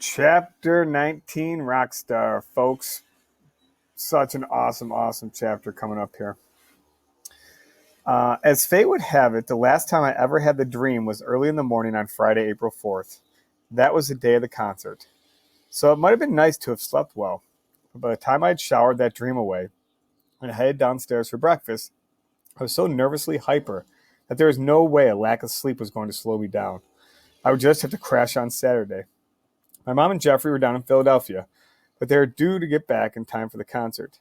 Chapter 19, Rockstar, folks. Such an awesome chapter coming up here. As fate would have it, the last time I ever had the dream was early in the morning on Friday, April 4th. That was the day of the concert. So it might have been nice to have slept well. But by the time I had showered that dream away and headed downstairs for breakfast, I was so nervously hyper that there was no way a lack of sleep was going to slow me down. I would just have to crash on Saturday. My mom and Jeffrey were down in Philadelphia, but they were due to get back in time for the concert.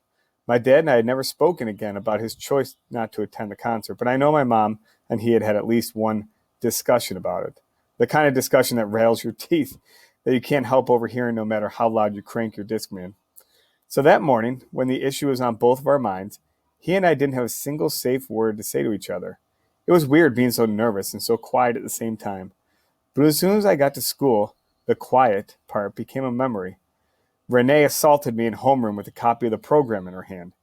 My dad and I had never spoken again about his choice not to attend the concert, but I know my mom and he had had at least one discussion about it. The kind of discussion that rattles your teeth, that you can't help overhearing no matter how loud you crank your Discman. So that morning, when the issue was on both of our minds, he and I didn't have a single safe word to say to each other. It was weird being so nervous and so quiet at the same time. But as soon as I got to school, the quiet part became a memory. Renee assaulted me in homeroom with a copy of the program in her hand.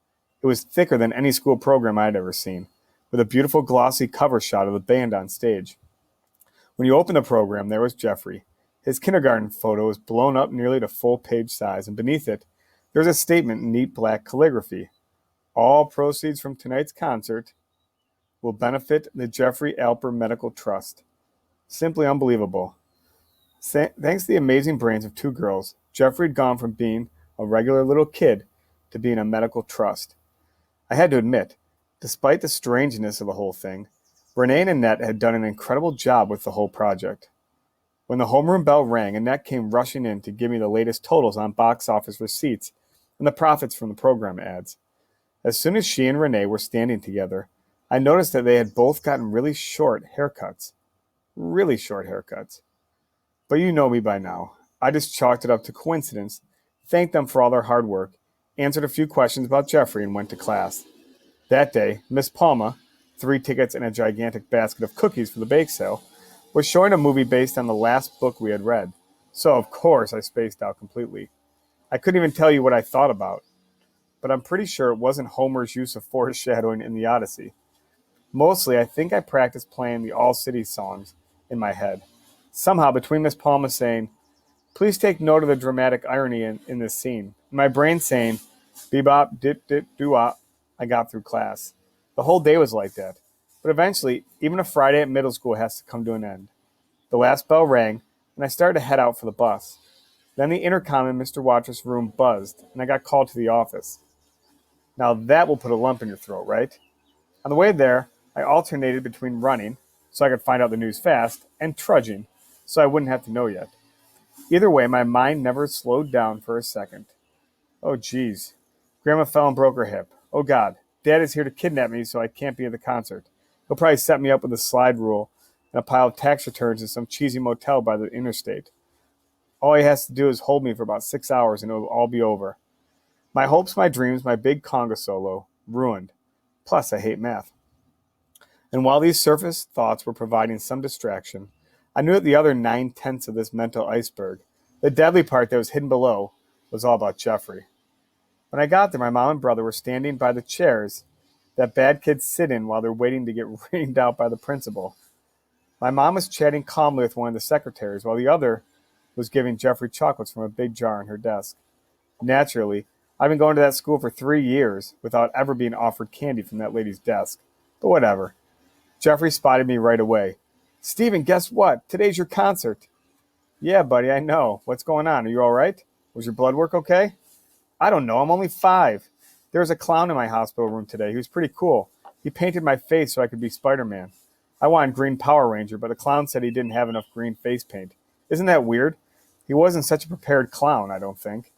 It was thicker than any school program I'd ever seen, with a beautiful glossy cover shot of the band on stage. When you opened the program, there was Jeffrey. His kindergarten photo was blown up nearly to full-page size, and beneath it, there was a statement in neat black calligraphy. All proceeds from tonight's concert will benefit the Jeffrey Alper Medical Trust. Simply unbelievable. Thanks to the amazing brains of two girls, Jeffrey had gone from being a regular little kid to being a medical trust. I had to admit, despite the strangeness of the whole thing, Renee and Annette had done an incredible job with the whole project. When the homeroom bell rang, Annette came rushing in to give me the latest totals on box office receipts and the profits from the program ads. As soon as she and Renee were standing together, I noticed that they had both gotten really short haircuts. Really short haircuts. But you know me by now. I just chalked it up to coincidence, thanked them for all their hard work, answered a few questions about Jeffrey, and went to class. That day, Miss Palma, 3 tickets and a gigantic basket of cookies for the bake sale, was showing a movie based on the last book we had read. So, of course, I spaced out completely. I couldn't even tell you what I thought about, but I'm pretty sure it wasn't Homer's use of foreshadowing in the Odyssey. Mostly, I think I practiced playing the All City songs in my head. Somehow, between Miss Palma saying, "Please take note of the dramatic irony in this scene," and my brain saying, "Bebop, dip, dip, doo-wop," I got through class. The whole day was like that. But eventually, even a Friday at middle school has to come to an end. The last bell rang, and I started to head out for the bus. Then the intercom in Mr. Watrous' room buzzed, and I got called to the office. Now that will put a lump in your throat, right? On the way there, I alternated between running, so I could find out the news fast, and trudging, so I wouldn't have to know yet. Either way, my mind never slowed down for a second. Oh, geez. Grandma fell and broke her hip. Oh, God. Dad is here to kidnap me, so I can't be at the concert. He'll probably set me up with a slide rule and a pile of tax returns in some cheesy motel by the interstate. All he has to do is hold me for about 6 hours, and it will all be over. My hopes, my dreams, my big conga solo, ruined. Plus, I hate math. And while these surface thoughts were providing some distraction, I knew that the other 9/10 of this mental iceberg, the deadly part that was hidden below, was all about Jeffrey. When I got there, my mom and brother were standing by the chairs that bad kids sit in while they're waiting to get rained out by the principal. My mom was chatting calmly with one of the secretaries, while the other was giving Jeffrey chocolates from a big jar on her desk. Naturally, I've been going to that school for 3 years without ever being offered candy from that lady's desk. But whatever. Jeffrey spotted me right away. "Steven, guess what? Today's your concert." "Yeah, buddy, I know. What's going on? Are you all right? Was your blood work okay?" "I don't know. I'm only 5. There was a clown in my hospital room today. He was pretty cool. He painted my face so I could be Spider-Man. I wanted Green Power Ranger, but the clown said he didn't have enough green face paint. Isn't that weird? He wasn't such a prepared clown, I don't think."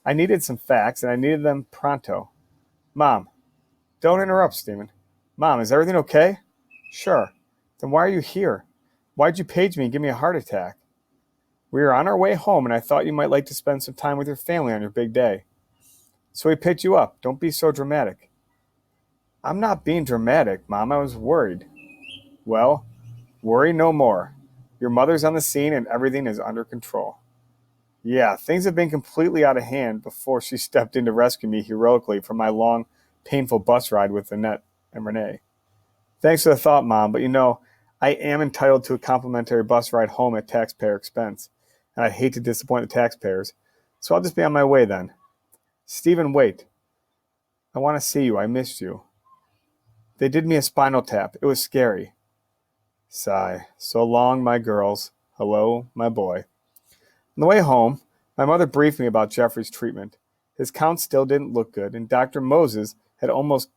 I needed some facts, and I needed them pronto. "Mom." "Don't interrupt, Steven." "Mom, is everything okay?" "Sure." "Then why are you here? Why'd you page me and give me a heart attack?" "We were on our way home, and I thought you might like to spend some time with your family on your big day." "So we picked you up. Don't be so dramatic." "I'm not being dramatic, Mom. I was worried." "Well, worry no more. Your mother's on the scene, and everything is under control." Yeah, things have been completely out of hand before she stepped in to rescue me heroically from my long, painful bus ride with Annette and Renee. "Thanks for the thought, Mom, but I am entitled to a complimentary bus ride home at taxpayer expense. and I hate to disappoint the taxpayers, so I'll just be on my way then. Stephen, wait. I want to see you. I missed you. They did me a spinal tap. It was scary. Sigh. So long, my girls. Hello, my boy. On the way home, my mother briefed me about Jeffrey's treatment. His count still didn't look good, and Dr. Moses had almost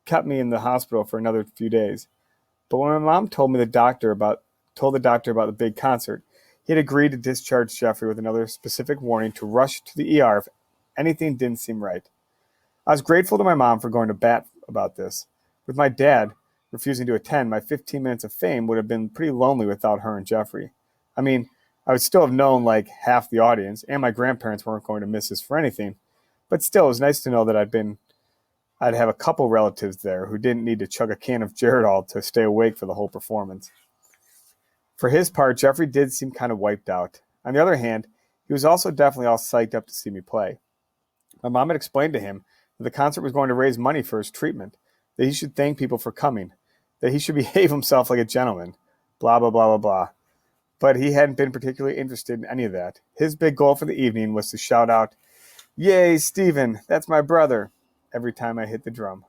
kept me in the hospital for another few days. But when my mom told the doctor about the big concert, he had agreed to discharge Jeffrey with another specific warning to rush to the ER if anything didn't seem right. I was grateful to my mom for going to bat about this. With my dad refusing to attend, my 15 minutes of fame would have been pretty lonely without her and Jeffrey. I mean, I would still have known like half the audience, and my grandparents weren't going to miss us for anything. But still, it was nice to know that I'd have a couple relatives there who didn't need to chug a can of Geritol to stay awake for the whole performance. For his part, Jeffrey did seem kind of wiped out. On the other hand, he was also definitely all psyched up to see me play. My mom had explained to him that the concert was going to raise money for his treatment, that he should thank people for coming, that he should behave himself like a gentleman, blah, blah, blah, blah, blah. But he hadn't been particularly interested in any of that. His big goal for the evening was to shout out, "Yay, Stephen, that's my brother," every time I hit the drum.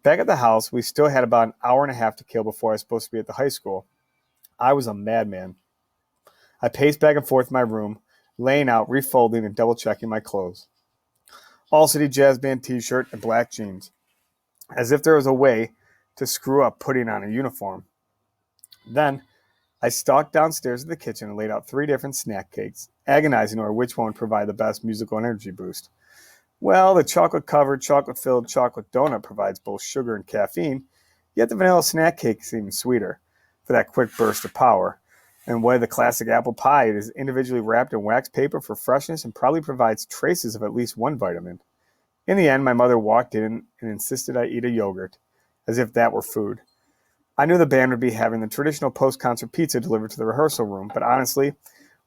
Back at the house, we still had about an hour and a half to kill before I was supposed to be at the high school. I was a madman. I paced back and forth in my room, laying out, refolding, and double-checking my clothes. All City Jazz Band t-shirt and black jeans, as if there was a way to screw up putting on a uniform. Then, I stalked downstairs to the kitchen and laid out 3 different snack cakes, agonizing over which one would provide the best musical energy boost. Well, the chocolate-covered, chocolate-filled chocolate donut provides both sugar and caffeine, yet the vanilla snack cake is even sweeter for that quick burst of power. And while the classic apple pie, it is individually wrapped in wax paper for freshness and probably provides traces of at least one vitamin. In the end, my mother walked in and insisted I eat a yogurt, as if that were food. I knew the band would be having the traditional post-concert pizza delivered to the rehearsal room, but honestly,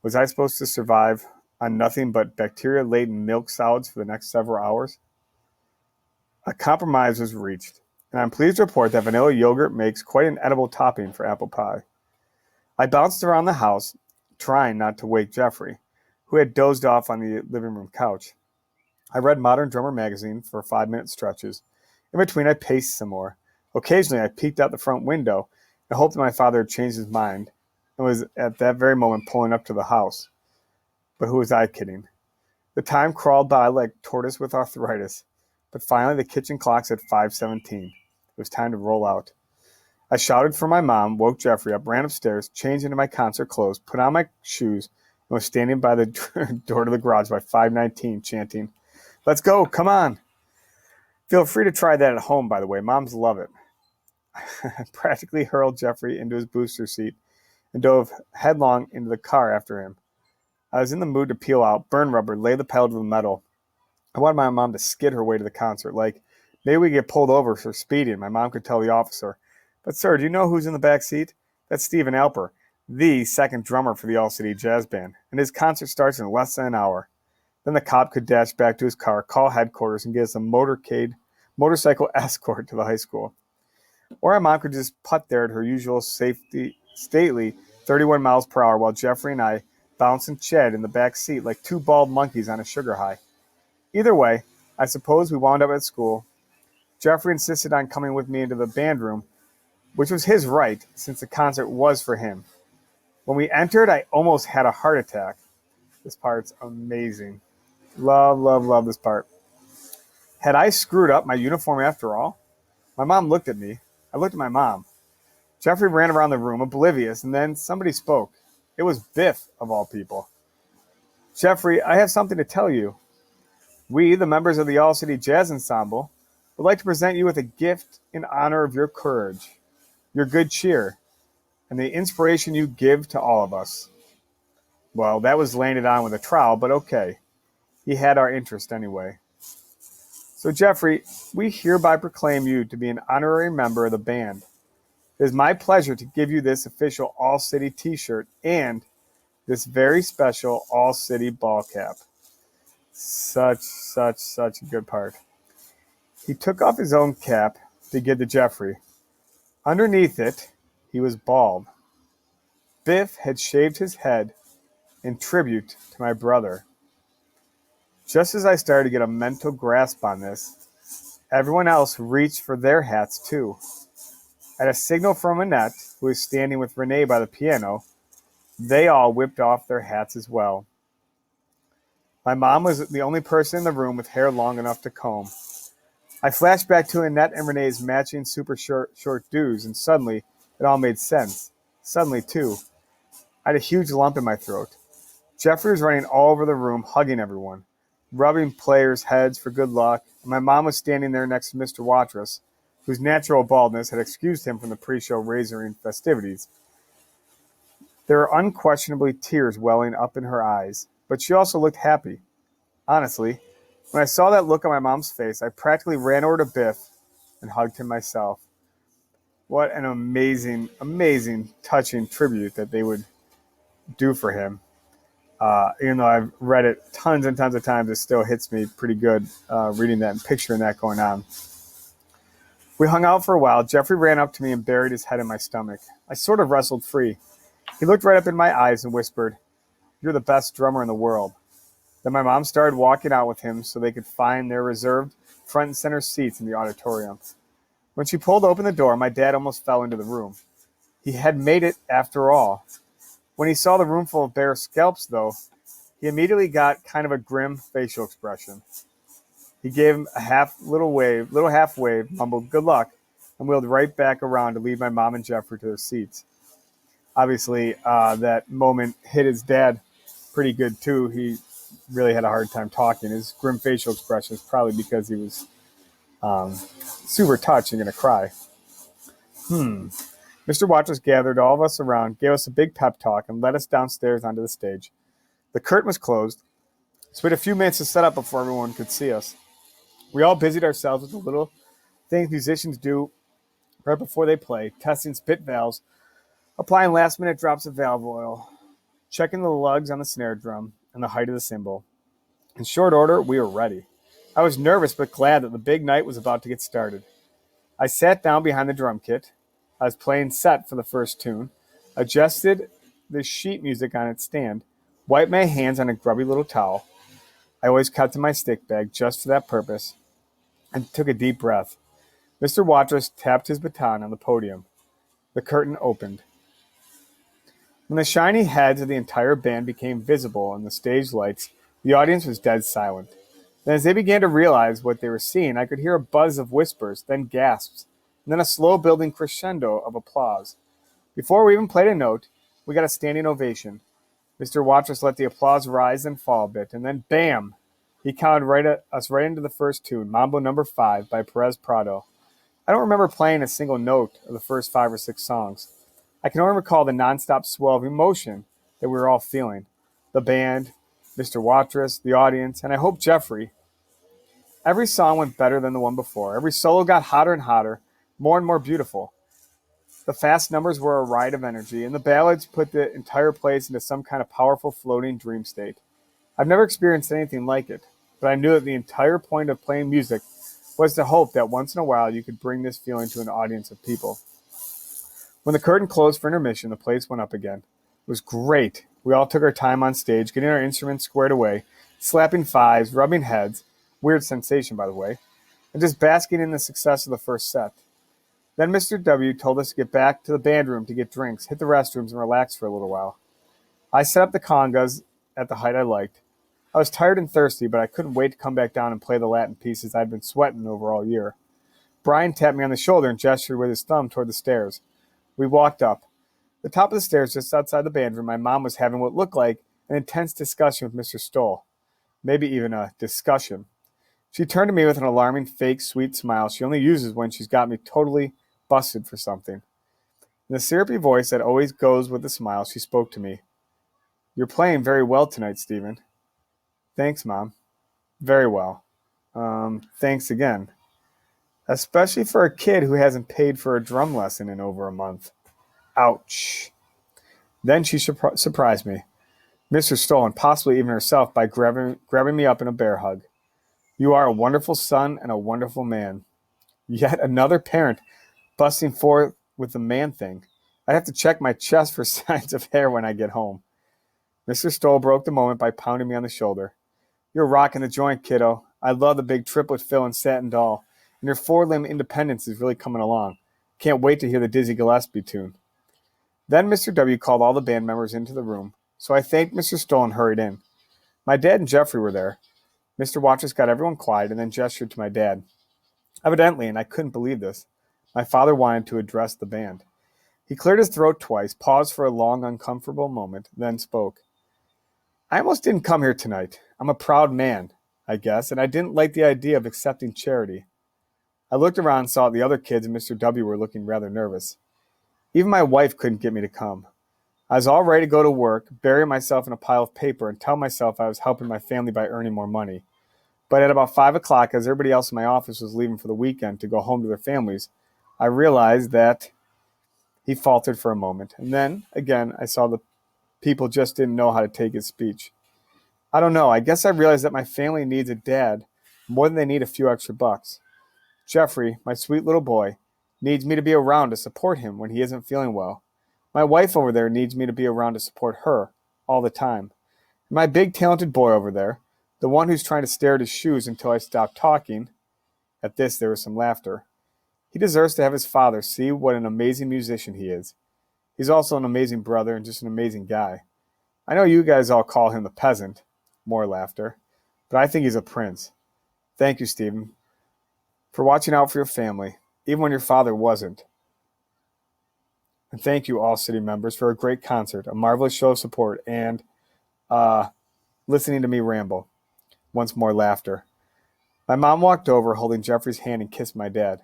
was I supposed to survive on nothing but bacteria-laden milk solids for the next several hours? A compromise was reached, and I'm pleased to report that vanilla yogurt makes quite an edible topping for apple pie. I bounced around the house, trying not to wake Jeffrey, who had dozed off on the living room couch. I read Modern Drummer magazine for 5-minute stretches. In between, I paced some more. Occasionally, I peeked out the front window and hoped that my father had changed his mind and was at that very moment pulling up to the house. But who was I kidding? The time crawled by like tortoise with arthritis, but finally the kitchen clock said 5:17. It was time to roll out. I shouted for my mom, woke Jeffrey up, ran upstairs, changed into my concert clothes, put on my shoes, and was standing by the door to the garage by 5:19, chanting, "Let's go, come on." Feel free to try that at home, by the way. Moms love it. I practically hurled Jeffrey into his booster seat and dove headlong into the car after him. I was in the mood to peel out, burn rubber, lay the pedal to the metal. I wanted my mom to skid her way to the concert, like maybe we get pulled over for speeding. My mom could tell the officer, "But sir, do you know who's in the back seat? That's Stephen Alper, the second drummer for the All City Jazz Band, and his concert starts in less than an hour." Then the cop could dash back to his car, call headquarters, and get us a motorcycle escort to the high school. Or our mom could just putt there at her usual stately 31 miles per hour while Jeffrey and I bounced and chatted in the back seat like 2 bald monkeys on a sugar high. Either way, I suppose we wound up at school. Jeffrey insisted on coming with me into the band room, which was his right since the concert was for him. When we entered, I almost had a heart attack. This part's amazing. Love, love, love this part. Had I screwed up my uniform after all? My mom looked at me. I looked at my mom. Jeffrey ran around the room, oblivious, and then somebody spoke. It was Biff, of all people. "Jeffrey, I have something to tell you. We, the members of the All City Jazz Ensemble, would like to present you with a gift in honor of your courage, your good cheer, and the inspiration you give to all of us." Well, that was laying it on with a trowel, but okay. He had our interest anyway. "So, Jeffrey, we hereby proclaim you to be an honorary member of the band. It is my pleasure to give you this official All City t-shirt and this very special All City ball cap." Such a good part. He took off his own cap to give to Jeffrey. Underneath it, he was bald. Biff had shaved his head in tribute to my brother. Just as I started to get a mental grasp on this, everyone else reached for their hats too. At a signal from Annette, who was standing with Renee by the piano, they all whipped off their hats as well. My mom was the only person in the room with hair long enough to comb. I flashed back to Annette and Renee's matching super short do's, and suddenly it all made sense. Suddenly, too, I had a huge lump in my throat. Jeffrey was running all over the room, hugging everyone, rubbing players' heads for good luck, and my mom was standing there next to Mr. Watrous, whose natural baldness had excused him from the pre-show razoring festivities. There were unquestionably tears welling up in her eyes, but she also looked happy. Honestly, when I saw that look on my mom's face, I practically ran over to Biff and hugged him myself. What an amazing, amazing, touching tribute that they would do for him. Even though I've read it tons and tons of times, it still hits me pretty good reading that and picturing that going on. We hung out for a while. Jeffrey ran up to me and buried his head in my stomach. I sort of wrestled free. He looked right up in my eyes and whispered, "You're the best drummer in the world." Then my mom started walking out with him so they could find their reserved front and center seats in the auditorium. When she pulled open the door, my dad almost fell into the room. He had made it after all. When he saw the room full of bare scalps, though, he immediately got kind of a grim facial expression. He gave him a little half wave, mumbled "good luck," and wheeled right back around to lead my mom and Jeffrey to their seats. Obviously, that moment hit his dad pretty good too. He really had a hard time talking. His grim facial expression is probably because he was super touched and going to cry. Mr. Watchers gathered all of us around, gave us a big pep talk, and led us downstairs onto the stage. The curtain was closed, so we had a few minutes to set up before everyone could see us. We all busied ourselves with the little things musicians do right before they play, testing spit valves, applying last-minute drops of valve oil, checking the lugs on the snare drum, and the height of the cymbal. In short order, we were ready. I was nervous but glad that the big night was about to get started. I sat down behind the drum kit. I was playing set for the first tune, adjusted the sheet music on its stand, wiped my hands on a grubby little towel I always kept in my stick bag just for that purpose, and took a deep breath. Mr. Watrous tapped his baton on the podium. The curtain opened. When the shiny heads of the entire band became visible in the stage lights, the audience was dead silent. Then as they began to realize what they were seeing, I could hear a buzz of whispers, then gasps, and then a slow building crescendo of applause. Before we even played a note, we got a standing ovation. Mr. Watrous let the applause rise and fall a bit, and then bam! He counted us right into the first tune, Mambo No. 5 by Perez Prado. I don't remember playing a single note of the first 5 or 6 songs. I can only recall the nonstop swell of emotion that we were all feeling. The band, Mr. Watrous, the audience, and I hope Jeffrey. Every song went better than the one before. Every solo got hotter and hotter, more and more beautiful. The fast numbers were a ride of energy, and the ballads put the entire place into some kind of powerful floating dream state. I've never experienced anything like it, but I knew that the entire point of playing music was to hope that once in a while you could bring this feeling to an audience of people. When the curtain closed for intermission, the place went up again. It was great. We all took our time on stage, getting our instruments squared away, slapping fives, rubbing heads, weird sensation by the way, and just basking in the success of the first set. Then Mr. W. told us to get back to the band room to get drinks, hit the restrooms, and relax for a little while. I set up the congas at the height I liked. I was tired and thirsty, but I couldn't wait to come back down and play the Latin pieces I'd been sweating over all year. Brian tapped me on the shoulder and gestured with his thumb toward the stairs. We walked up. The top of the stairs, just outside the band room, my mom was having what looked like an intense discussion with Mr. Stoll. Maybe even a discussion. She turned to me with an alarming, fake, sweet smile she only uses when she's got me totally busted for something. In the syrupy voice that always goes with the smile, she spoke to me. "You're playing very well tonight, Stephen." "Thanks, Mom." "Very well." Thanks again. Especially for a kid who hasn't paid for a drum lesson in over a month. Ouch. Then she surprised me, Mr. Stoll, and possibly even herself, by grabbing me up in a bear hug. "You are a wonderful son and a wonderful man." Yet another parent busting forth with the man thing. I'd have to check my chest for signs of hair when I get home. Mr. Stoll broke the moment by pounding me on the shoulder. You're rocking the joint, kiddo. I love the big triplet fill and satin doll, and your four-limb independence is really coming along. Can't wait to hear the Dizzy Gillespie tune. Then Mr. W called all the band members into the room, so I thanked Mr. Stoll and hurried in. My dad and Jeffrey were there. Mr. Watchers got everyone quiet and then gestured to my dad. Evidently, and I couldn't believe this, my father wanted to address the band. He cleared his throat twice, paused for a long, uncomfortable moment, then spoke. I almost didn't come here tonight. I'm a proud man, I guess, and I didn't like the idea of accepting charity. I looked around and saw the other kids and Mr. W were looking rather nervous. Even my wife couldn't get me to come. I was all ready to go to work, bury myself in a pile of paper, and tell myself I was helping my family by earning more money. But at about 5 o'clock, as everybody else in my office was leaving for the weekend to go home to their families, I realized that he faltered for a moment. And then, again, I saw the people just didn't know how to take his speech. I don't know. I guess I realized that my family needs a dad more than they need a few extra bucks. Jeffrey, my sweet little boy, needs me to be around to support him when he isn't feeling well. My wife over there needs me to be around to support her all the time. And my big talented boy over there, the one who's trying to stare at his shoes until I stop talking. At this, there was some laughter. He deserves to have his father see what an amazing musician he is. He's also an amazing brother and just an amazing guy. I know you guys all call him the peasant. More laughter. But I think he's a prince. Thank you, Stephen, for watching out for your family, even when your father wasn't. And thank you, all city members, for a great concert, a marvelous show of support, and listening to me ramble. Once more laughter. My mom walked over, holding Jeffrey's hand, and kissed my dad.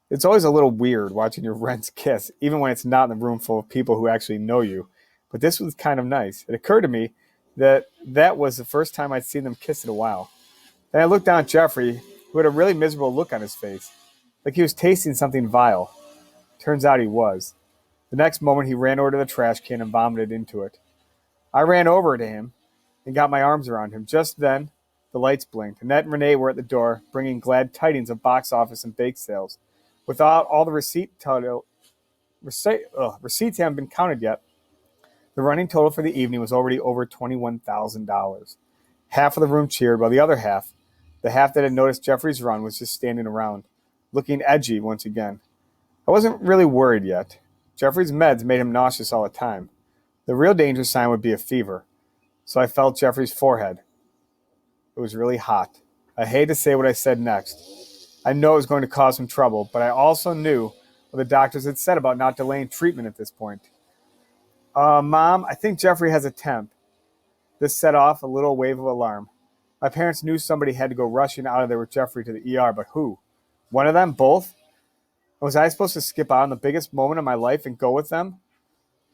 It's always a little weird watching your rents kiss, even when it's not in a room full of people who actually know you. But this was kind of nice. It occurred to me that was the first time I'd seen them kiss in a while. Then I looked down at Jeffrey, who had a really miserable look on his face, like he was tasting something vile. Turns out he was. The next moment, he ran over to the trash can and vomited into it. I ran over to him and got my arms around him. Just then, the lights blinked. Annette and Renee were at the door, bringing glad tidings of box office and bake sales. Without all the receipts haven't been counted yet, the running total for the evening was already over $21,000. Half of the room cheered, while the other half, the half that had noticed Jeffrey's run, was just standing around, looking edgy once again. I wasn't really worried yet. Jeffrey's meds made him nauseous all the time. The real danger sign would be a fever. So I felt Jeffrey's forehead. It was really hot. I hate to say what I said next. I know it was going to cause some trouble, but I also knew what the doctors had said about not delaying treatment at this point. Mom, I think Jeffrey has a temp. This set off a little wave of alarm. My parents knew somebody had to go rushing out of there with Jeffrey to the ER, but who? One of them? Both? Was I supposed to skip out on the biggest moment of my life and go with them?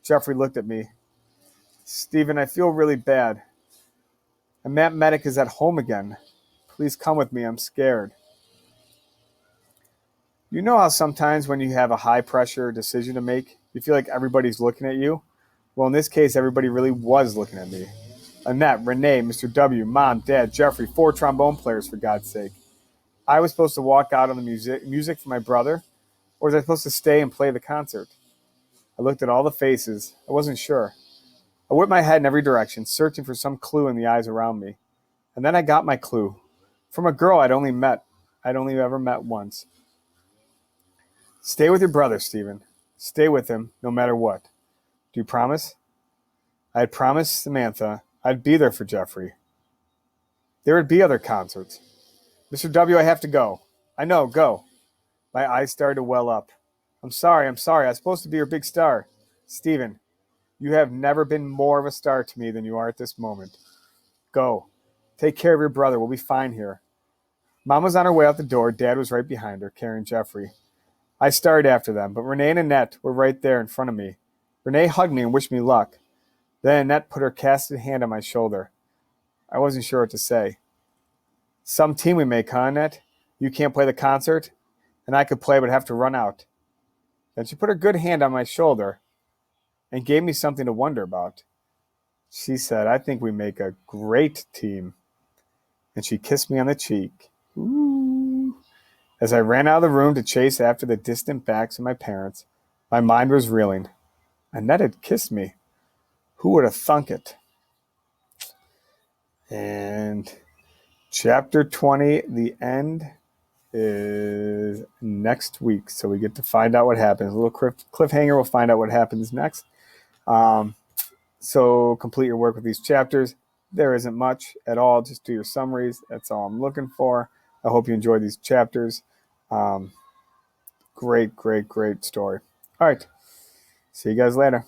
Jeffrey looked at me. Stephen, I feel really bad. And Matt Medic is at home again. Please come with me. I'm scared. You know how sometimes when you have a high-pressure decision to make, you feel like everybody's looking at you? Well, in this case, everybody really was looking at me. Annette, Renee, Mr. W, Mom, Dad, Jeffrey, 4 trombone players, for God's sake. I was supposed to walk out on the music for my brother, or was I supposed to stay and play the concert? I looked at all the faces. I wasn't sure. I whipped my head in every direction, searching for some clue in the eyes around me. And then I got my clue. From a girl I'd only ever met once. Stay with your brother, Stephen. Stay with him, no matter what. Do you promise? I had promised Samantha I'd be there for Jeffrey. There would be other concerts. Mr. W, I have to go. I know, go. My eyes started to well up. I'm sorry. I was supposed to be your big star. Stephen, you have never been more of a star to me than you are at this moment. Go. Take care of your brother. We'll be fine here. Mom was on her way out the door. Dad was right behind her, carrying Jeffrey. I started after them, but Renee and Annette were right there in front of me. Renee hugged me and wished me luck. Then Annette put her casted hand on my shoulder. I wasn't sure what to say. Some team we make, huh, Annette? You can't play the concert, and I could play but have to run out. Then she put her good hand on my shoulder and gave me something to wonder about. She said, I think we make a great team. And she kissed me on the cheek. Ooh. As I ran out of the room to chase after the distant backs of my parents, my mind was reeling. Annette had kissed me. Who would have thunk it? And chapter 20, the end, is next week. So we get to find out what happens. A little cliffhanger. We'll find out what happens next. So complete your work with these chapters. There isn't much at all. Just do your summaries. That's all I'm looking for. I hope you enjoy these chapters. Great, great, great story. All right. See you guys later.